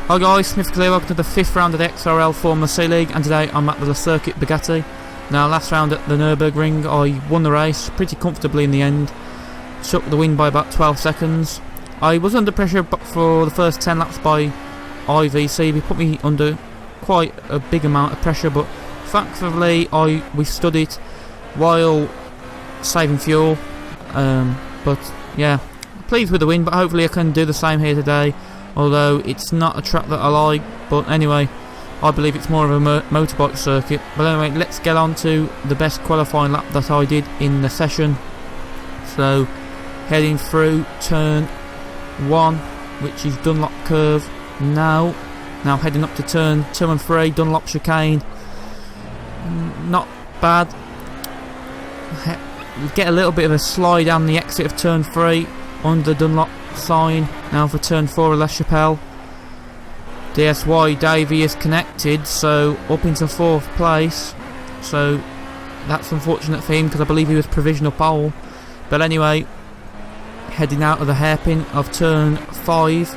Hi guys, Smith Clear, welcome to the 5th round of the XRL Formula C League, and today I'm at the Circuit Bugatti. Now, last round at the Nurburgring, I won the race pretty comfortably in the end. Took the win by about 12 seconds. I was under pressure for the first 10 laps by IVC. He put me under quite a big amount of pressure, but thankfully I withstood it while saving fuel. But yeah, pleased with the win, but hopefully I can do the same here today. Although it's not a track that I like, but anyway, I believe it's more of a motorbike circuit. But anyway, let's get on to the best qualifying lap that I did in the session. So, heading through turn 1, which is Dunlop curve now. Now heading up to turn 2 and 3, Dunlop chicane. Not bad. Get a little bit of a slide down the exit of turn 3 under Dunlop sign. Now for turn 4 of La Chapelle. DSY Davey is connected, so up into 4th place. So that's unfortunate for him because I believe he was provisional pole. But anyway, heading out of the hairpin of turn 5.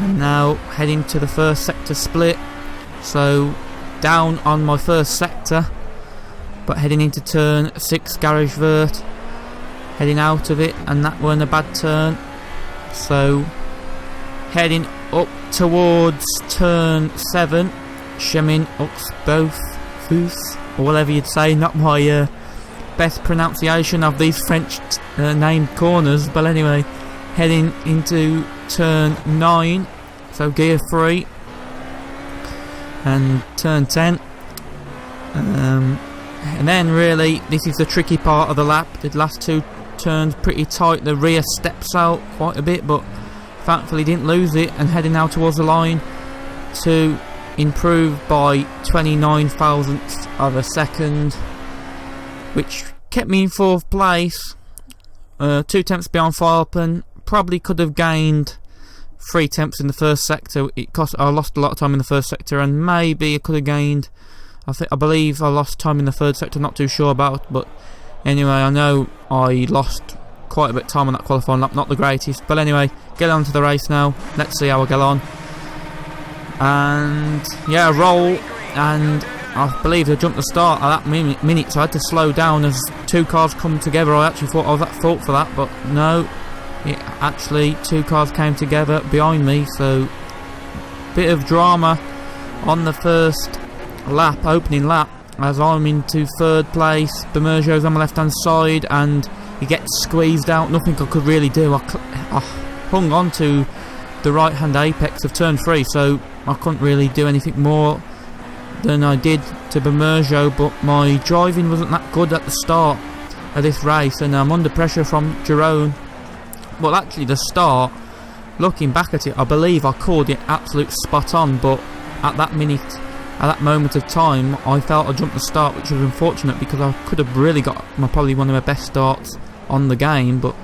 And now heading to the first sector split. So down on my first sector, but heading into turn 6 Garage Vert. Heading out of it, and that weren't a bad turn. So heading up towards turn 7, Chemin Oxboth, or whatever you'd say. Not my best pronunciation of these French named corners, but anyway, heading into turn 9, so gear 3, and turn 10. And then really, this is the tricky part of the lap. The last 2 turns pretty tight. The rear steps out quite a bit, but thankfully didn't lose it, and heading now towards the line to improve by 29 thousandths of a second, which kept me in 4th place, 2 tenths behind Firepen. Probably could have gained 3 tenths in the first sector. I lost a lot of time in the first sector, and maybe I could have gained, I believe I lost time in the 3rd sector, not too sure about, but anyway, I know I lost quite a bit of time on that qualifying lap, not the greatest. But anyway, get on to the race now. Let's see how I get on. And yeah, roll, and I believe I jumped the start at that minute, so I had to slow down as 2 cars come together. I actually thought I was at fault for that, but no, actually 2 cars came together behind me, so bit of drama on the first lap, opening lap, as I'm into 3rd place. Bemerjo's on my left hand side and he gets squeezed out. Nothing I could really do. I hung on to the right hand apex of turn 3, so I couldn't really do anything more than I did to Bemerjo, but my driving wasn't that good at the start of this race, and I'm under pressure from Jerome. Well, actually the start, looking back at it, I believe I called it absolute spot on, but at that moment of time, I felt I jumped the start, which was unfortunate because I could have really got probably one of my best starts on the game, but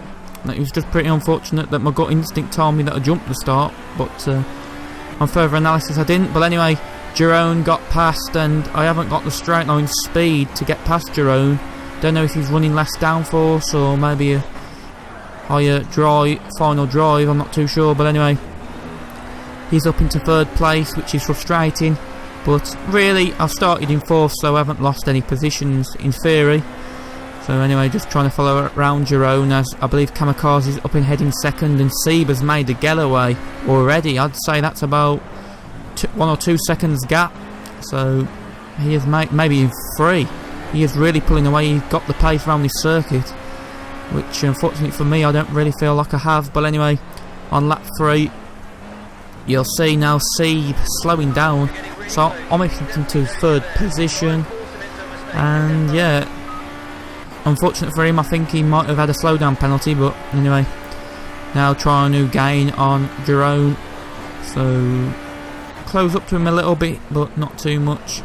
it was just pretty unfortunate that my gut instinct told me that I jumped the start, but on further analysis I didn't. But anyway, Jerome got past, and I haven't got the straight line speed to get past Jerome. Don't know if he's running less downforce or maybe a higher final drive, I'm not too sure, but anyway, he's up into 3rd place, which is frustrating. But really, I've started in 4th, so I haven't lost any positions in theory. So anyway, just trying to follow around Jerome, as I believe Kamikaze's up in heading 2nd, and Seba's made a getaway already. I'd say that's about 1 or 2 seconds gap. So he is maybe in 3. He is really pulling away. He's got the pace around this circuit, which unfortunately for me, I don't really feel like I have. But anyway, on lap 3, you'll see now Seb slowing down. So I'm into 3rd position, and yeah, unfortunate for him. I think he might have had a slowdown penalty, but anyway, now trying to gain on Jerome, so close up to him a little bit, but not too much,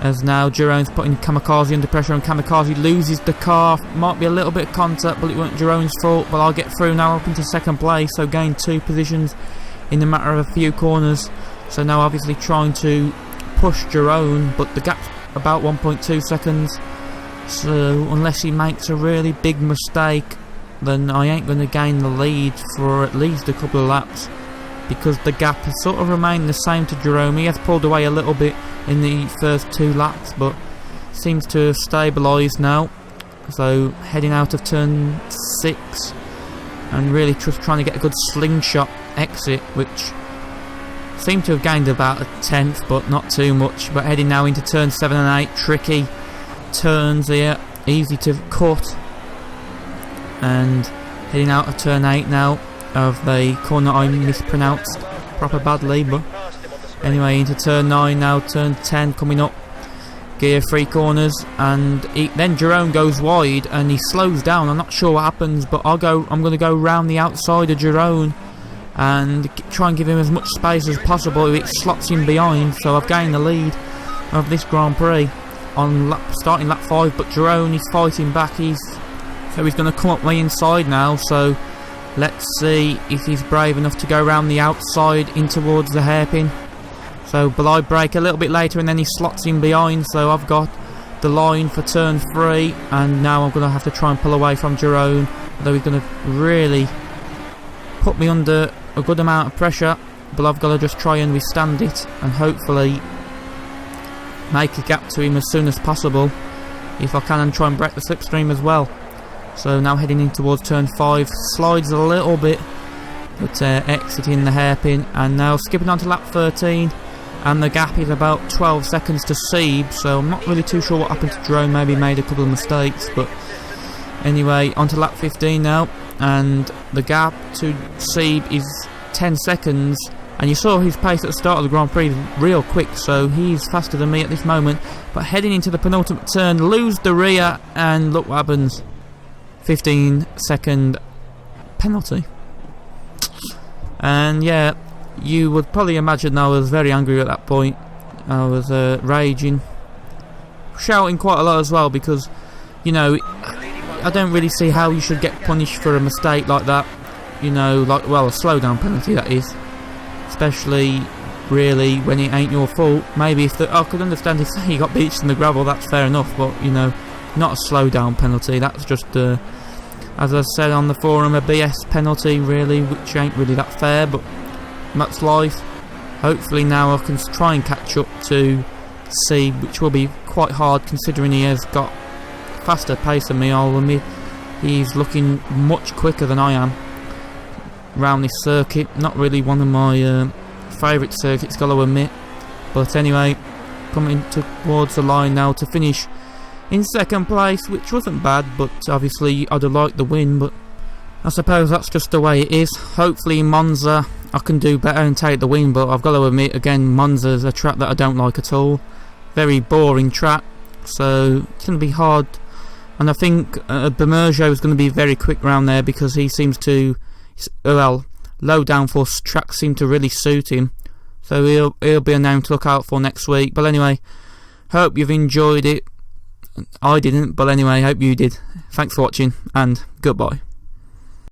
as now Jerome's putting Kamikaze under pressure, and Kamikaze loses the car. Might be a little bit of contact, but it wasn't Jerome's fault. But I'll get through now up into 2nd place, so gain 2 positions in a matter of a few corners. So now obviously trying to push Jerome, but the gap's about 1.2 seconds. So unless he makes a really big mistake, then I ain't going to gain the lead for at least a couple of laps. because the gap has sort of remained the same to Jerome. He has pulled away a little bit in the first 2 laps, but seems to have stabilised now. So heading out of turn 6 and really just trying to get a good slingshot exit, which seemed to have gained about a 10th, but not too much. But heading now into turn 7 and 8, tricky turns here, easy to cut, and heading out of turn 8 now of the corner I mispronounced proper badly. But anyway, into turn 9 now, turn 10 coming up, gear 3 corners, and then Jerome goes wide and he slows down. I'm not sure what happens, but I'm going to go round the outside of Jerome and try and give him as much space as possible. It slots him behind, so I've gained the lead of this Grand Prix on starting lap 5. But Jerome is fighting back. He's going to come up my inside now. So let's see if he's brave enough to go round the outside in towards the hairpin. So, but I brake a little bit later and then he slots in behind, so I've got the line for turn 3, and now I'm going to have to try and pull away from Jerome, although he's going to really put me under a good amount of pressure, but I've got to just try and withstand it and hopefully make a gap to him as soon as possible if I can, and try and break the slipstream as well. So now heading in towards turn 5, slides a little bit, but exiting the hairpin, and now skipping on to lap 13. And the gap is about 12 seconds to Seb, so I'm not really too sure what happened to Jerome. Maybe made a couple of mistakes, but anyway, on to lap 15 now, and the gap to Seb is 10 seconds, and you saw his pace at the start of the Grand Prix real quick, so he's faster than me at this moment. But heading into the penultimate turn, lose the rear, and look what happens. 15-second penalty. And yeah, you would probably imagine I was very angry at that point. I was raging, shouting quite a lot as well, because, you know, I don't really see how you should get punished for a mistake like that. You know, like, well, a slowdown penalty, that is. Especially, really, when it ain't your fault. Maybe if I could understand if he got beached in the gravel, that's fair enough, but, you know, not a slowdown penalty. That's just, as I said on the forum, a BS penalty, really, which ain't really that fair, but that's life. Hopefully now I can try and catch up to Seb, which will be quite hard considering he has got faster pace than me. I'll admit he's looking much quicker than I am round this circuit. Not really one of my favourite circuits, gotta admit. But anyway, coming towards the line now to finish in 2nd place, which wasn't bad, but obviously I'd have liked the win, but I suppose that's just the way it is. Hopefully in Monza I can do better and take the win, but I've got to admit again, Monza's a track that I don't like at all. Very boring track, so it's going to be hard. And I think Bemerjo is going to be very quick round there, because he seems to, well, low downforce tracks seem to really suit him, so he'll be a name to look out for next week. But anyway, hope you've enjoyed it. I didn't, but anyway, hope you did. Thanks for watching, and goodbye.